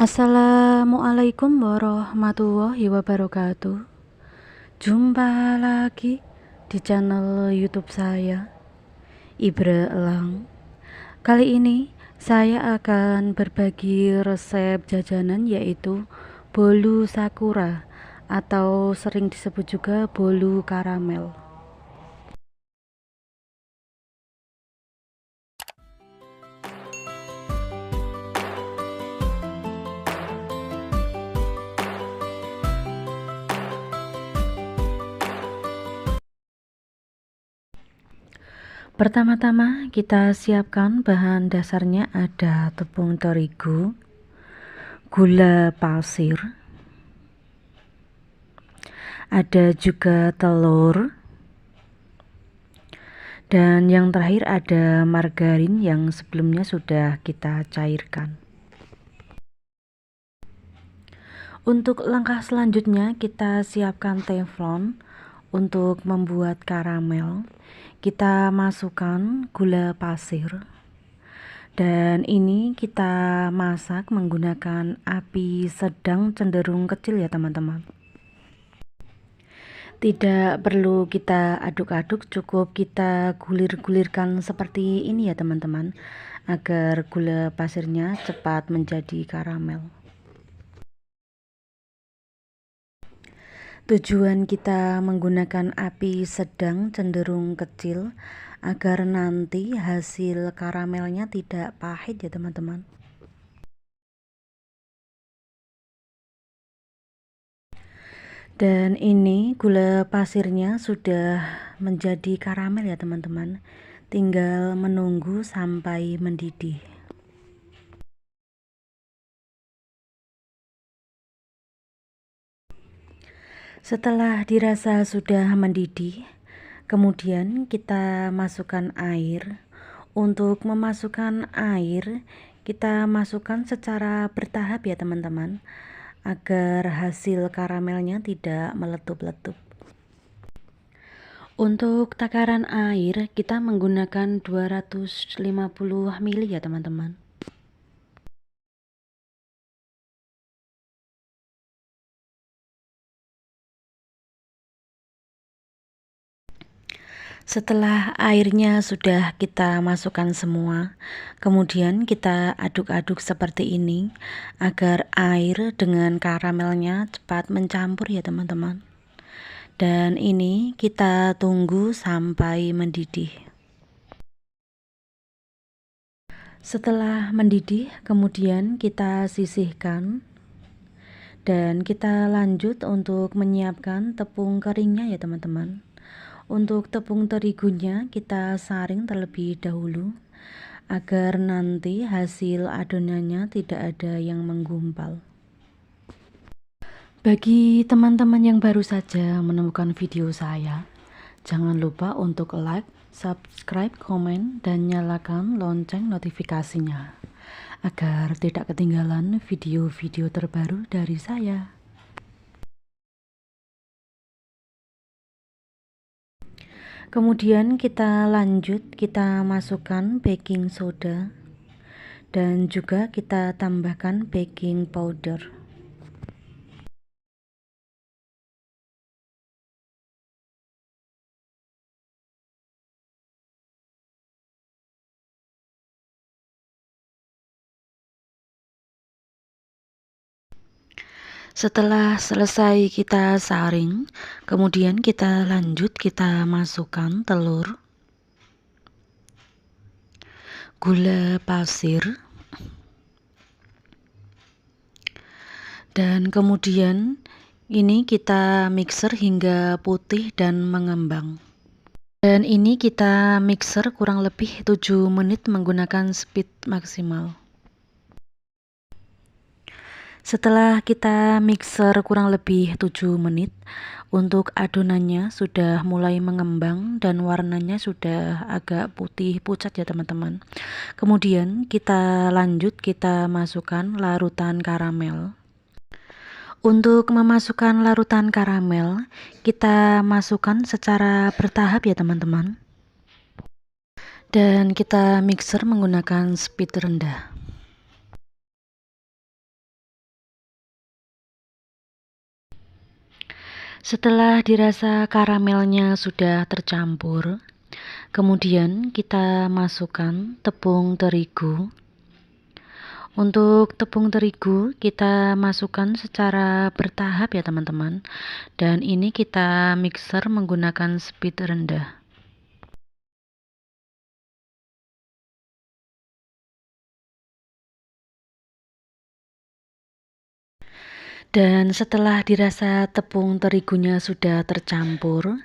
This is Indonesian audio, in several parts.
Assalamualaikum warahmatullahi wabarakatuh. Jumpa lagi di channel YouTube saya, Ibra Elang. Kali ini saya akan berbagi resep jajanan yaitu bolu sakura atau sering disebut juga bolu karamel. Pertama-tama kita siapkan bahan dasarnya, ada tepung terigu, gula pasir, ada juga telur, dan yang terakhir ada margarin yang sebelumnya sudah kita cairkan. Untuk langkah selanjutnya kita siapkan teflon untuk membuat karamel. Kita masukkan gula pasir dan ini kita masak menggunakan api sedang cenderung kecil ya teman-teman. Tidak perlu kita aduk-aduk, cukup kita gulir-gulirkan seperti ini ya teman-teman, agar gula pasirnya cepat menjadi karamel. Tujuan kita menggunakan api sedang cenderung kecil agar nanti hasil karamelnya tidak pahit ya teman-teman. Dan ini gula pasirnya sudah menjadi karamel ya teman-teman. Tinggal menunggu sampai mendidih. Setelah dirasa sudah mendidih, kemudian kita masukkan air. Untuk memasukkan air, kita masukkan secara bertahap ya teman-teman, agar hasil karamelnya tidak meletup-letup. Untuk takaran air kita menggunakan 250 ml ya teman-teman. Setelah airnya sudah kita masukkan semua, kemudian kita aduk-aduk seperti ini agar air dengan karamelnya cepat mencampur ya teman-teman. Dan ini kita tunggu sampai mendidih. Setelah mendidih, kemudian kita sisihkan dan kita lanjut untuk menyiapkan tepung keringnya ya teman-teman. Untuk tepung terigunya kita saring terlebih dahulu agar nanti hasil adonannya tidak ada yang menggumpal. Bagi teman-teman yang baru saja menemukan video saya, jangan lupa untuk like, subscribe, komen, dan nyalakan lonceng notifikasinya agar tidak ketinggalan video-video terbaru dari saya. Kemudian kita lanjut, kita masukkan baking soda dan juga kita tambahkan baking powder. Setelah selesai kita saring, kemudian kita lanjut, kita masukkan telur, gula pasir, dan kemudian ini kita mixer hingga putih dan mengembang. Dan ini kita mixer kurang lebih 7 menit menggunakan speed maksimal. Setelah kita mixer kurang lebih 7 menit, untuk adonannya sudah mulai mengembang dan warnanya sudah agak putih pucat ya teman-teman. Kemudian kita lanjut, kita masukkan larutan karamel. Untuk memasukkan larutan karamel, kita masukkan secara bertahap ya teman-teman. Dan kita mixer menggunakan speed rendah. Setelah dirasa karamelnya sudah tercampur, kemudian kita masukkan tepung terigu. Untuk tepung terigu kita masukkan secara bertahap ya teman-teman, dan ini kita mixer menggunakan speed rendah. Dan setelah dirasa tepung terigunya sudah tercampur,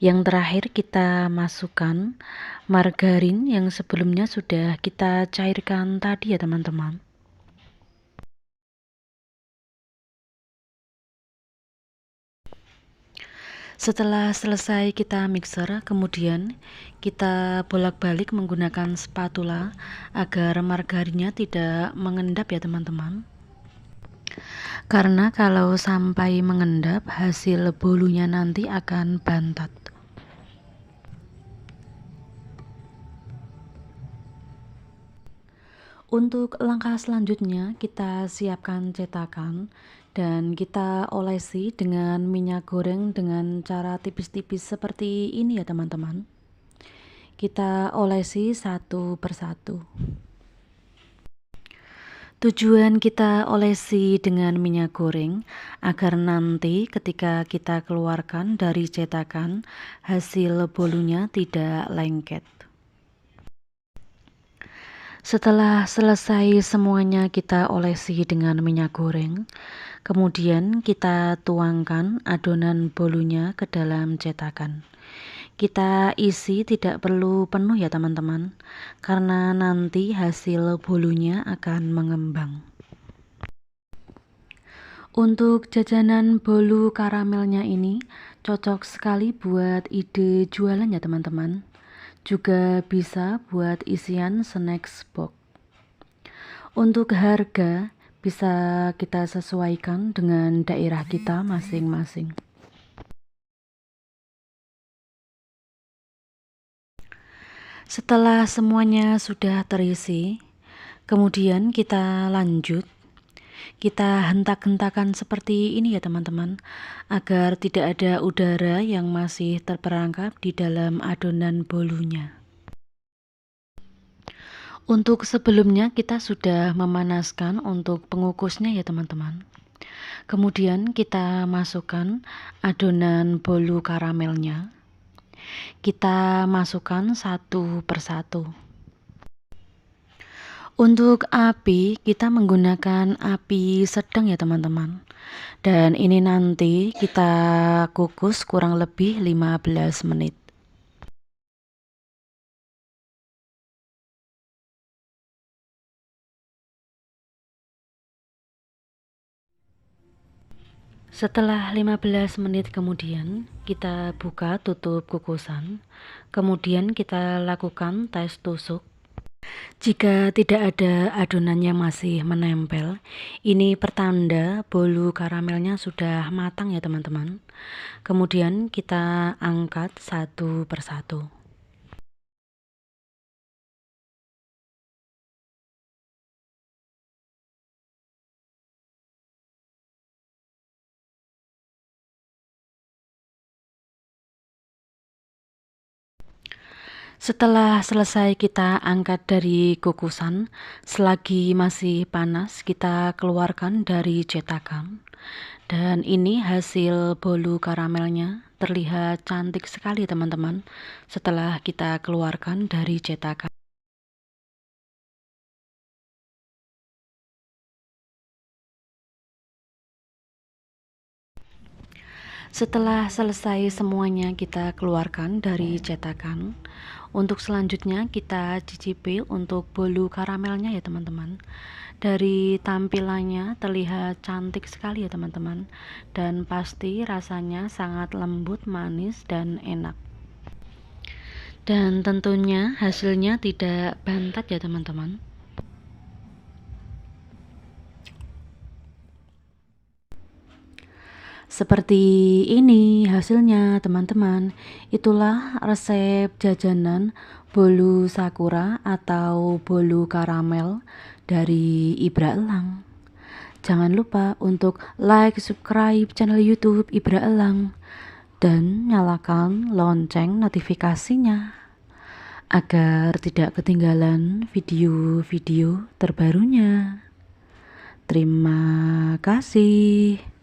yang terakhir kita masukkan margarin yang sebelumnya sudah kita cairkan tadi ya teman-teman. Setelah selesai kita mixer, kemudian kita bolak-balik menggunakan spatula agar margarinnya tidak mengendap ya teman-teman. Karena kalau sampai mengendap, hasil bolunya nanti akan bantat. Untuk langkah selanjutnya, kita siapkan cetakan dan kita olesi dengan minyak goreng dengan cara tipis-tipis seperti ini ya teman-teman. Kita olesi satu persatu. Tujuan kita olesi dengan minyak goreng agar nanti ketika kita keluarkan dari cetakan, hasil bolunya tidak lengket. Setelah selesai semuanya kita olesi dengan minyak goreng, kemudian kita tuangkan adonan bolunya ke dalam cetakan. Kita isi tidak perlu penuh ya teman-teman, karena nanti hasil bolunya akan mengembang. Untuk jajanan bolu karamelnya ini cocok sekali buat ide jualan ya teman-teman. Juga bisa buat isian snack box. Untuk harga bisa kita sesuaikan dengan daerah kita masing-masing. Setelah semuanya sudah terisi, kemudian kita lanjut. Kita hentak-hentakan seperti ini ya teman-teman, agar tidak ada udara yang masih terperangkap di dalam adonan bolunya. Untuk sebelumnya kita sudah memanaskan untuk pengukusnya ya teman-teman. Kemudian kita masukkan adonan bolu karamelnya. Kita masukkan satu persatu. Untuk api kita menggunakan api sedang ya teman-teman. Dan ini nanti kita kukus kurang lebih 15 menit. Setelah 15 menit kemudian, kita buka tutup kukusan. Kemudian kita lakukan tes tusuk. Jika tidak ada adonan yang masih menempel, ini pertanda bolu karamelnya sudah matang ya teman-teman. Kemudian kita angkat satu persatu. Setelah selesai kita angkat dari kukusan, selagi masih panas kita keluarkan dari cetakan. Dan ini hasil bolu karamelnya terlihat cantik sekali teman-teman setelah kita keluarkan dari cetakan. Setelah selesai semuanya kita keluarkan dari cetakan. Untuk selanjutnya kita cicipi untuk bolu karamelnya ya teman-teman. Dari tampilannya terlihat cantik sekali ya teman-teman, dan pasti rasanya sangat lembut, manis, dan enak. Dan tentunya hasilnya tidak bantat ya teman-teman. Seperti ini hasilnya teman-teman. Itulah resep jajanan bolu sakura atau bolu karamel dari Ibra Elang. Jangan lupa untuk like, subscribe channel YouTube Ibra Elang dan nyalakan lonceng notifikasinya agar tidak ketinggalan video-video terbarunya. Terima kasih.